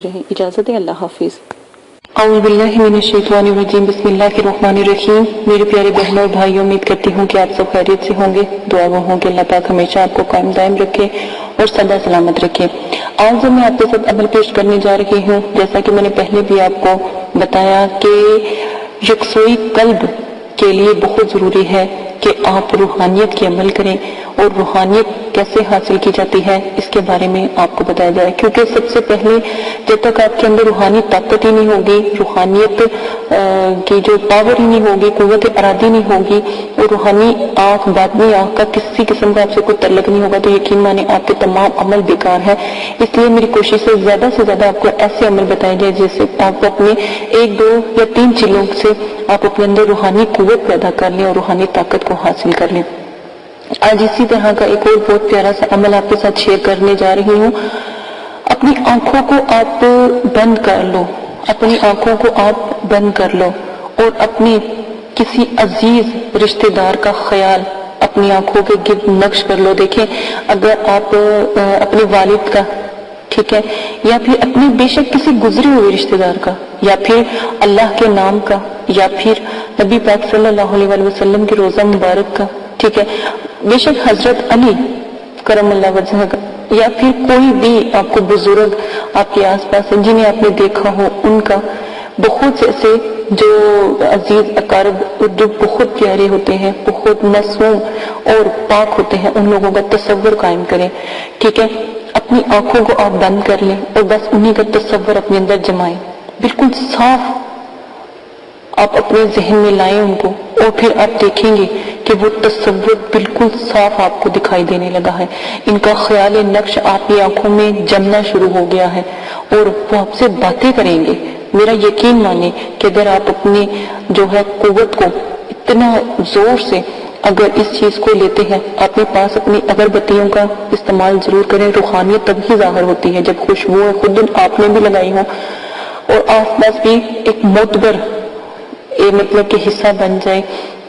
اجازت ہے. اللہ حافظ. اعوذ باللہ من الشیطان الرجیم. بسم اللہ الرحمن الرحیم. میرے پیارے بہنوں اور بھائیوں، امید کرتی ہوں کہ آپ سب خیریت سے ہوں گے. دعا وہ ہوں کہ اللہ پاک ہمیشہ آپ کو قائم دائم رکھے اور سدا سلامت رکھے. آج میں آپ کے ساتھ عمل پیش کرنے جا رہی ہوں، جیسا کہ میں نے پہلے بھی آپ کو بتایا کہ یکسوئی قلب کے لیے بہت ضروری ہے کہ آپ روحانیت کی عمل کریں، اور روحانیت کیسے حاصل کی جاتی ہے اس کے بارے میں آپ کو بتایا جائے. کیونکہ سب سے پہلے جب تک آپ کے اندر روحانی طاقت ہی نہیں ہوگی، روحانیت کی جو پاور ہی نہیں ہوگی، قوت ارادی نہیں ہوگی، اور روحانی آنکھ باطنی آنکھ کا کسی قسم کا آپ سے کوئی تعلق نہیں ہوگا، تو یقین مانے آپ کے تمام عمل بیکار ہے. اس لیے میری کوشش ہے زیادہ سے زیادہ آپ کو ایسے عمل بتائے جائے جیسے آپ اپنے 1 2 یا 3 چیزوں سے آپ اپنے اندر روحانی قوت پیدا کر لیں اور روحانی طاقت کو حاصل کر لیں. آج اسی طرح کا ایک اور بہت پیارا سا عمل آپ کے ساتھ شیئر کرنے جا رہی ہوں. اپنی آنکھوں کو آپ بند کر لو، اپنی آنکھوں کو آپ بند کر لو اور اپنی کسی عزیز رشتہ دار کا خیال اپنی آنکھوں کے گرد نقش کر لو. دیکھیں، اگر آپ اپنے والد کا، ٹھیک ہے، یا پھر اپنے بے شک کسی گزرے ہوئے رشتہ دار کا، یا پھر اللہ کے نام کا، یا پھر نبی پاک صلی اللہ علیہ وسلم کے روزہ مبارک کا، ٹھیک ہے، بے شک حضرت علی کرم اللہ وجہہ کا، یا پھر کوئی بھی آپ کو بزرگ آپ کے آس پاس ہیں جنہیں آپ نے دیکھا ہو ان کا، بہت سے ایسے جو عزیز اقارب جو بہت پیارے ہوتے ہیں، بہت معصوم اور پاک ہوتے ہیں، ان لوگوں کا تصور قائم کریں. ٹھیک ہے، اپنی آنکھوں کو آپ بند کر لیں اور بس انہی کا تصور اپنے اندر جمائیں، بالکل صاف آپ اپنے ذہن میں لائیں ان کو، اور پھر آپ دیکھیں گے کہ وہ تصور بالکل صاف آپ کو دکھائی دینے لگا ہے. ان کا خیال نقش آپ کی آنکھوں میں جمنا شروع ہو گیا ہے اور وہ آپ سے باتیں کریں گے. میرا یقین مانیں کہ اگر آپ اپنی جو ہے قوت کو اتنا زور سے اگر اس چیز کو لیتے ہیں، اپنے پاس اپنی اگربتیوں کا استعمال ضرور کریں. روحانیت تب ہی ظاہر ہوتی ہے جب خوشبو خود آپ نے بھی لگائی ہو اور آس پاس بھی ایک معتبر مطلب کہ حصہ بن جائے.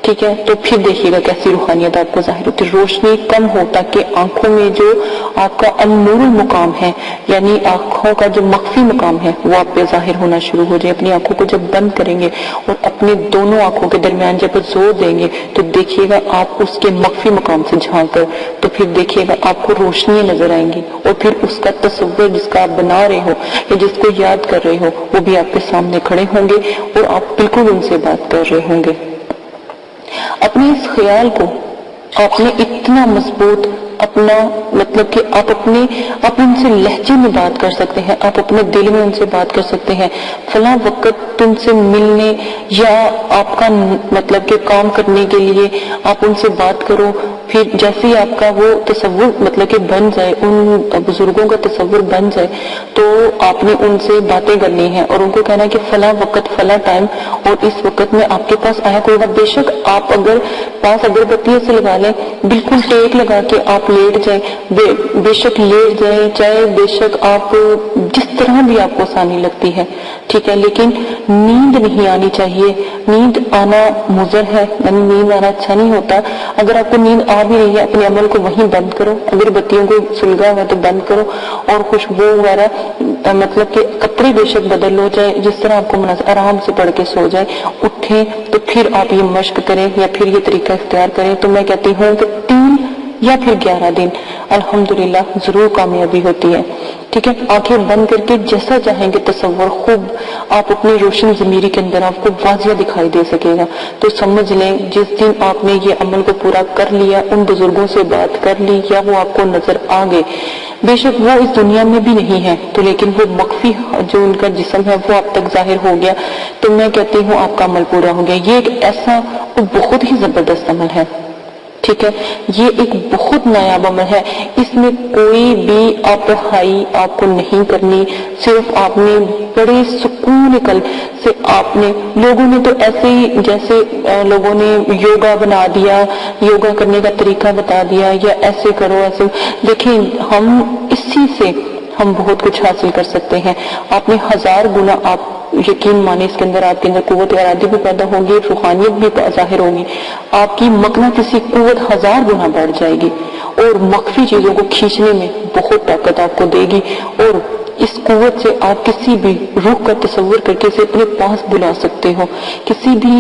ٹھیک ہے، تو پھر دیکھیے گا کیسی روحانیت آپ کو ظاہر ہوتی ہے. روشنی کم ہو تاکہ آنکھوں میں جو آپ کا النور المقام ہے، یعنی آنکھوں کا جو مخفی مقام ہے، وہ آپ پہ ظاہر ہونا شروع ہو جائے. اپنی آنکھوں کو جب بند کریں گے اور اپنے دونوں آنکھوں کے درمیان جب زور دیں گے تو دیکھیے گا آپ اس کے مخفی مقام سے جھانک کر، تو پھر دیکھیے گا آپ کو روشنیاں نظر آئیں گی، اور پھر اس کا تصور جس کا آپ بنا رہے ہو یا جس کو یاد کر رہے ہو وہ بھی آپ کے سامنے کھڑے ہوں گے اور آپ بالکل ان سے بات کر رہے ہوں گے. اپنے اس خیال کو آپ نے اتنا مضبوط اپنا مطلب کہ آپ ان سے لہجے میں بات کر سکتے ہیں، آپ اپنے دل میں ان سے بات کر سکتے ہیں. فلاں وقت تم سے ملنے یا آپ کا مطلب کہ کام کرنے کے لیے آپ ان سے بات کرو. پھر جیسے ہی آپ کا وہ تصور مطلب کہ بن جائے، ان بزرگوں کا تصور بن جائے، تو آپ نے ان سے باتیں کرنی ہیں اور ان کو کہنا ہے کہ فلاں وقت فلاں ٹائم اور اس وقت میں آپ کے پاس آیا کوئی بات. بے شک آپ اگر پاس اگربتیوں سے لگا لیں، بالکل ٹیک لگا کے آپ لیٹ جائیں، بے شک لیٹ جائیں، چاہے بے شک آپ جس طرح بھی آپ کو آسانی لگتی ہے، ٹھیک ہے، لیکن نیند نہیں آنی چاہیے. نیند آنا مضر ہے، یعنی نیند آنا اچھا نہیں ہوتا. اگر آپ کو نیند آ بھی رہی ہے، اپنے عمل کو وہیں بند کرو، اگربتیوں کو سلگا ہوا تو بند کرو، اور خوشبو وغیرہ مطلب کہ قطرے بے شک بدل ہو جائے، جس طرح آپ کو مناسب آرام سے پڑھ کے سو جائے. اٹھیں تو پھر آپ یہ مشق کریں یا پھر یہ طریقہ اختیار کریں. تو میں کہتی ہوں کہ 3 یا پھر 11 دن الحمدللہ ضرور کامیابی ہوتی ہے. ٹھیک ہے، آنکھیں بند کر کے جیسا چاہیں گے تصور خوب آپ اپنی روشن ضمیری کے اندر آپ کو واضح دکھائی دے سکے گا. تو سمجھ لیں جس دن آپ نے یہ عمل کو پورا کر لیا، ان بزرگوں سے بات کر لی یا وہ آپ کو نظر آ گئے، بے شک وہ اس دنیا میں بھی نہیں ہے تو لیکن وہ مخفی جو ان کا جسم ہے وہ آپ تک ظاہر ہو گیا، تو میں کہتی ہوں آپ کا عمل پورا ہو گیا. یہ ایک ایسا بہت ہی زبردست عمل ہے. ٹھیک ہے، یہ ایک بہت نایاب عمل ہے. اس میں کوئی بھی پڑھائی آپ کو نہیں کرنی، صرف آپ نے بڑے سکون قلب سے آپ نے، لوگوں نے تو ایسے ہی جیسے لوگوں نے یوگا بنا دیا، یوگا کرنے کا طریقہ بتا دیا یا ایسے کرو ایسے. دیکھیں، ہم اسی سے ہم بہت کچھ حاصل کر سکتے ہیں. آپ نے 1000 گنا آپ یقین مانے اس کے اندر آپ کے اندر قوت ارادی بھی پیدا ہوگی، روحانیت بھی ظاہر ہوگی، آپ کی مقناطیسی قوت 1000 گنا بڑھ جائے گی اور مخفی چیزوں کو کھینچنے میں بہت طاقت آپ کو دے گی. اور اس قوت سے آپ کسی بھی روح کا تصور کر کے اسے اپنے پاس بلا سکتے ہو. کسی بھی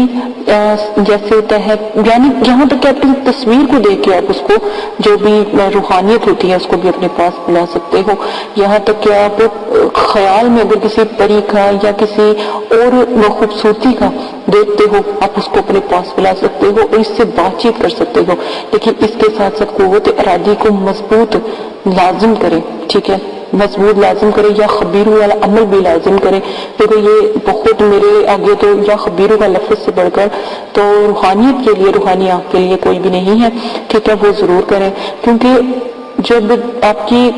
جیسے ہوتا ہے، یعنی یہاں تک کہ آپ کی تصویر کو دیکھ کے آپ اس کو جو بھی روحانیت ہوتی ہے اس کو بھی اپنے پاس بلا سکتے ہو. یہاں تک کہ آپ خیال میں اگر کسی پری کا یا کسی اور خوبصورتی کا دیکھتے ہو، آپ اس کو اپنے پاس بلا سکتے ہو اور اس سے بات چیت کر سکتے ہو. لیکن اس کے ساتھ ساتھ قوت ارادی کو مضبوط لازم کرے، ٹھیک ہے، مضبوط لازم کرے، یا خبیروں والا عمل بھی لازم کرے. دیکھو یہ بہت میرے آگے تو یا خبیروں کا لفظ سے بڑھ کر تو روحانیت کے لیے، روحانی آنکھ کے لیے کوئی بھی نہیں ہے، ٹھیک ہے. وہ ضرور کریں، کیونکہ جب آپ کی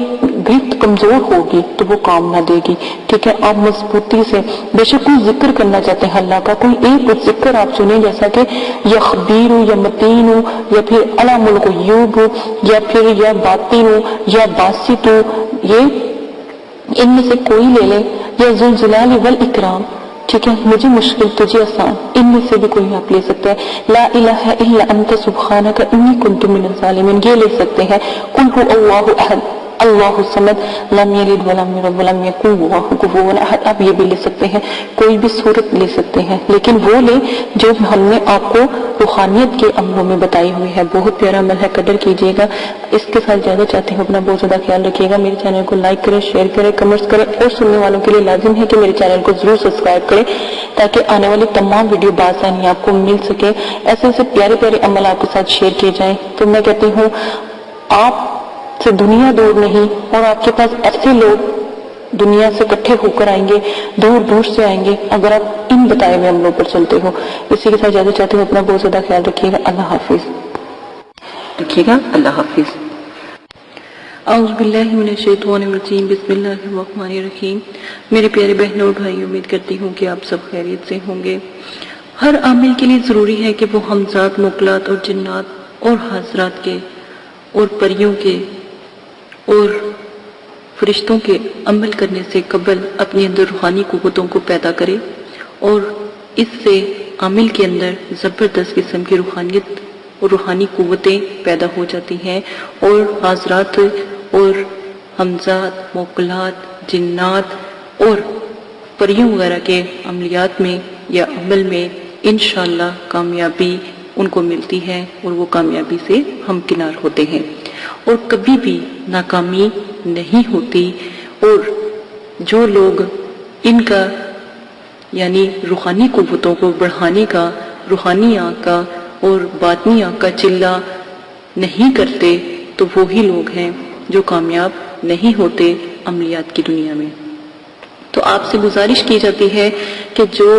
گرفت کمزور ہوگی تو وہ کام نہ دے گی، ٹھیک ہے. آپ مضبوطی سے بے شک کوئی ذکر کرنا چاہتے ہیں اللہ کا، کوئی ایک ذکر آپ سنیں، جیسا کہ یا خبیر یا متین ہو، یا پھر علام الغیوب ہو، یا پھر یا باطن ہو، یا باسط ہو، یہ ان میں سے کوئی لے لے، یا ذوالجلال والاکرام، ٹھیک ہے. مجھے مشکل تجھے آسان، ان میں سے بھی کوئی آپ لے سکتے ہیں. لا الہ الا انت سبحانک انی کنت من الظالمین، یہ لے سکتے ہیں. قل هو اللہ احد اللہ الصمد لم یلد ولم یولد ولم یکن لہ کفوا احد، آپ یہ بھی لے سکتے ہیں. کوئی بھی صورت لے سکتے ہیں، لیکن وہ لے جو ہم نے آپ کو روحانیت کے عملوں میں بتائی ہوئی ہے. بہت پیارا عمل ہے، قدر کیجیے گا. اس کے ساتھ زیادہ چاہتے ہیں، اپنا بہت زیادہ خیال رکھیے گا. میرے چینل کو لائک کریں، شیئر کریں، کمنٹس کریں، اور سننے والوں کے لیے لازم ہے کہ میرے چینل کو ضرور سبسکرائب کریں تاکہ آنے والی تمام ویڈیو بآسانی آپ کو مل سکے. ایسے ایسے پیارے پیارے عمل آپ کے ساتھ شیئر کیے جائیں. تو میں کہتی ہوں آپ سے دنیا دور نہیں، اور آپ کے پاس ایسے لوگ دنیا سے اکٹھے ہو کر آئیں گے، دور دور سے آئیں گے، اگر آپ ان بتائے ہوئے عملوں پر چلتے ہو. اسی کے ساتھ زیادہ چاہتے ہوں، اپنا بہت زیادہ خیال رکھیے گا. اللہ حافظ. رکھیے گا. اللہ حافظ. اعوذ باللہ من الشیطان الرجیم، بسم اللہ الرحمن الرحیم. میرے پیارے بہنوں اور بھائی، امید کرتی ہوں کہ آپ سب خیریت سے ہوں گے. ہر عامل کے لیے ضروری ہے کہ وہ ہمزاد، موکلات اور جنات اور حضرات کے اور پریوں کے اور فرشتوں کے عمل کرنے سے قبل اپنے اندر روحانی قوتوں کو پیدا کرے، اور اس سے عامل کے اندر زبردست قسم کی روحانیت اور روحانی قوتیں پیدا ہو جاتی ہیں، اور حضرات اور ہمزات، موکلات، جنات اور پریوں وغیرہ کے عملیات میں یا عمل میں انشاءاللہ کامیابی ان کو ملتی ہے، اور وہ کامیابی سے ہمکنار ہوتے ہیں، اور کبھی بھی ناکامی نہیں ہوتی. اور جو لوگ ان کا یعنی روحانی قوتوں کو بڑھانے کا، روحانی آنکھ کا اور باطنی آنکھ کا چلہ نہیں کرتے، تو وہی لوگ ہیں جو کامیاب نہیں ہوتے عملیات کی دنیا میں. تو آپ سے گزارش کی جاتی ہے کہ جو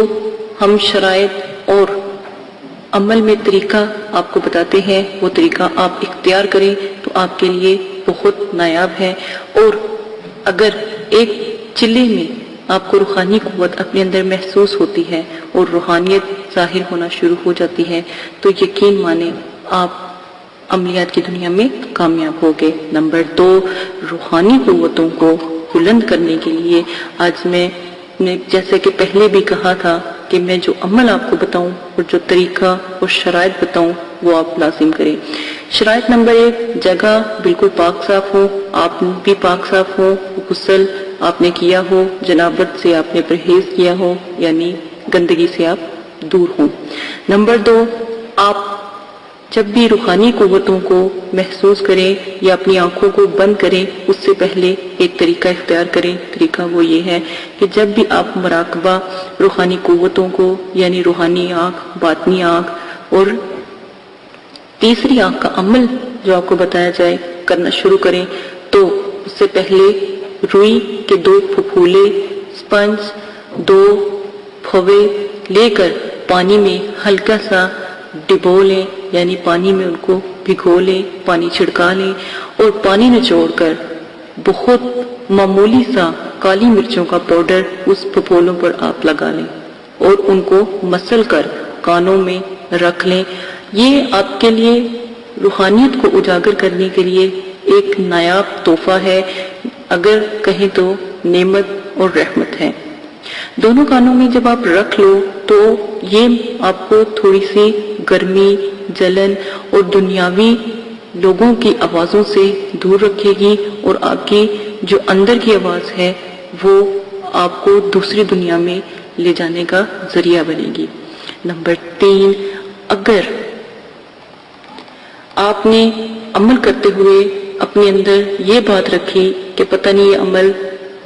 ہم شرائط اور عمل میں طریقہ آپ کو بتاتے ہیں، وہ طریقہ آپ اختیار کریں تو آپ کے لیے بہت نایاب ہے. اور اگر ایک چلے میں آپ کو روحانی قوت اپنے اندر محسوس ہوتی ہے اور روحانیت ظاہر ہونا شروع ہو جاتی ہے، تو یقین مانیں آپ عملیات کی دنیا میں کامیاب ہوگے. نمبر 2، روحانی قوتوں کو بلند کرنے کے لیے آج میں نے جیسے کہ پہلے بھی کہا تھا کہ میں جو عمل آپ کو بتاؤں اور جو طریقہ اور شرائط بتاؤں وہ آپ لازم کریں. شرائط نمبر 1، جگہ بالکل پاک صاف ہو، آپ بھی پاک صاف ہو، غسل آپ نے کیا ہو، جنابت سے آپ نے پرہیز کیا ہو، یعنی گندگی سے آپ دور ہوں. نمبر 2، آپ جب بھی روحانی قوتوں کو محسوس کریں یا اپنی آنکھوں کو بند کریں، اس سے پہلے ایک طریقہ اختیار کریں. طریقہ وہ یہ ہے کہ جب بھی آپ مراقبہ روحانی قوتوں کو یعنی روحانی آنکھ، باطنی آنکھ اور تیسری آنکھ کا عمل جو آپ کو بتایا جائے کرنا شروع کریں، تو اس سے پہلے روئی کے 2 پھپھولے، سپنج 2 پھوے لے کر پانی میں ہلکا سا ڈبو لیں، یعنی پانی میں ان کو بھگو لیں، پانی چھڑکا لیں، اور پانی نچوڑ کر بہت معمولی سا کالی مرچوں کا پاؤڈر اس پھپھولوں پر آپ لگا لیں اور ان کو مسل کر کانوں میں رکھ لیں. یہ آپ کے لیے روحانیت کو اجاگر کرنے کے لیے ایک نایاب تحفہ ہے، اگر کہیں تو نعمت اور رحمت ہے. دونوں کانوں میں جب آپ رکھ لو تو یہ آپ کو تھوڑی سی گرمی، جلن اور دنیاوی لوگوں کی آوازوں سے دور رکھے گی، اور آپ کی جو اندر کی آواز ہے وہ آپ کو دوسری دنیا میں لے جانے کا ذریعہ بنے گی۔ نمبر 3، اگر آپ نے عمل کرتے ہوئے اپنے اندر یہ بات رکھی کہ پتہ نہیں یہ عمل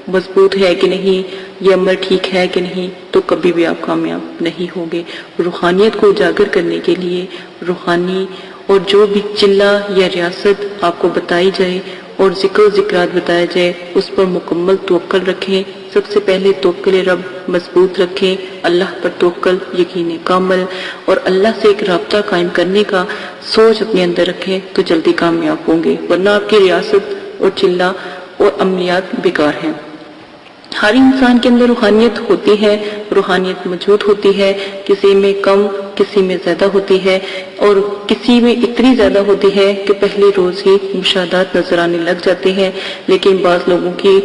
مضبوط ہے کہ نہیں، یہ عمل ٹھیک ہے کہ نہیں، تو کبھی بھی آپ کامیاب نہیں ہوگے۔ روحانیت کو اجاگر کرنے کے لیے روحانی اور جو بھی چلہ یا ریاست آپ کو بتائی جائے اور ذکر و ذکرات بتایا جائے، اس پر مکمل توکل رکھیں۔ سب سے پہلے توکل رب مضبوط رکھیں، اللہ پر توکل، یقین کامل، اور اللہ سے ایک رابطہ قائم کرنے کا سوچ اپنے اندر رکھیں تو جلدی کامیاب ہوں گے، ورنہ آپ کی ریاست اور چلہ اور عملیات بیکار ہیں۔ ہر انسان کے اندر روحانیت ہوتی ہے، روحانیت موجود ہوتی ہے، کسی میں کم کسی میں زیادہ ہوتی ہے، اور کسی میں اتنی زیادہ ہوتی ہے کہ پہلے روز ہی مشاہدات نظر آنے لگ جاتے ہیں، لیکن بعض لوگوں کی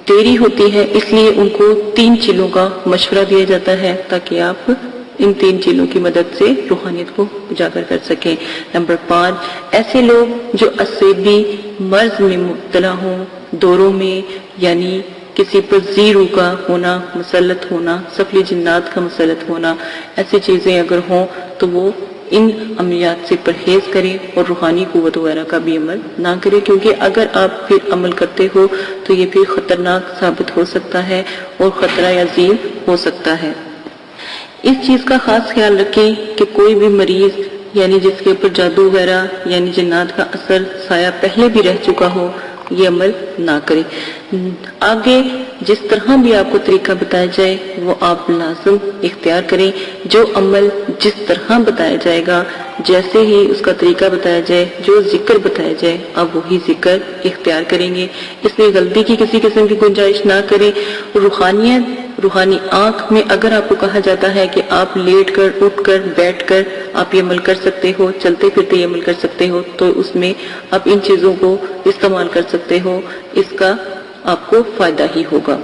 دیری ہوتی ہے، اس لیے ان کو 3 چیزوں کا مشورہ دیا جاتا ہے تاکہ آپ ان 3 چیزوں کی مدد سے روحانیت کو اجاگر کر سکیں۔ نمبر 5، ایسے لوگ جو عصبی مرض میں مبتلا ہوں، دوروں میں، یعنی کسی پر زیرو کا ہونا، مسلط ہونا، سفلی جنات کا مسلط ہونا، ایسی چیزیں اگر ہوں تو وہ ان عملیات سے پرہیز کریں اور روحانی قوت وغیرہ کا بھی عمل نہ کریں، کیونکہ اگر آپ پھر عمل کرتے ہو تو یہ پھر خطرناک ثابت ہو سکتا ہے اور خطرہ عظیم ہو سکتا ہے۔ اس چیز کا خاص خیال رکھیں کہ کوئی بھی مریض یعنی جس کے اوپر جادو وغیرہ یعنی جنات کا اثر سایہ پہلے بھی رہ چکا ہو، یہ عمل نہ کرے۔ آگے جس طرح بھی آپ کو طریقہ بتایا جائے وہ آپ لازم اختیار کریں۔ جو عمل جس طرح بتایا جائے گا، جیسے ہی اس کا طریقہ بتایا جائے، جو ذکر بتایا جائے، آپ وہی ذکر اختیار کریں گے۔ اس میں غلطی کی کسی قسم کی گنجائش نہ کریں۔ روحانی آنکھ میں اگر آپ کو کہا جاتا ہے کہ آپ لیٹ کر، اٹھ کر، بیٹھ کر آپ یہ عمل کر سکتے ہو، چلتے پھرتے یہ عمل کر سکتے ہو، تو اس میں آپ ان چیزوں کو استعمال کر سکتے ہو، اس کا آپ کو فائدہ ہی ہوگا۔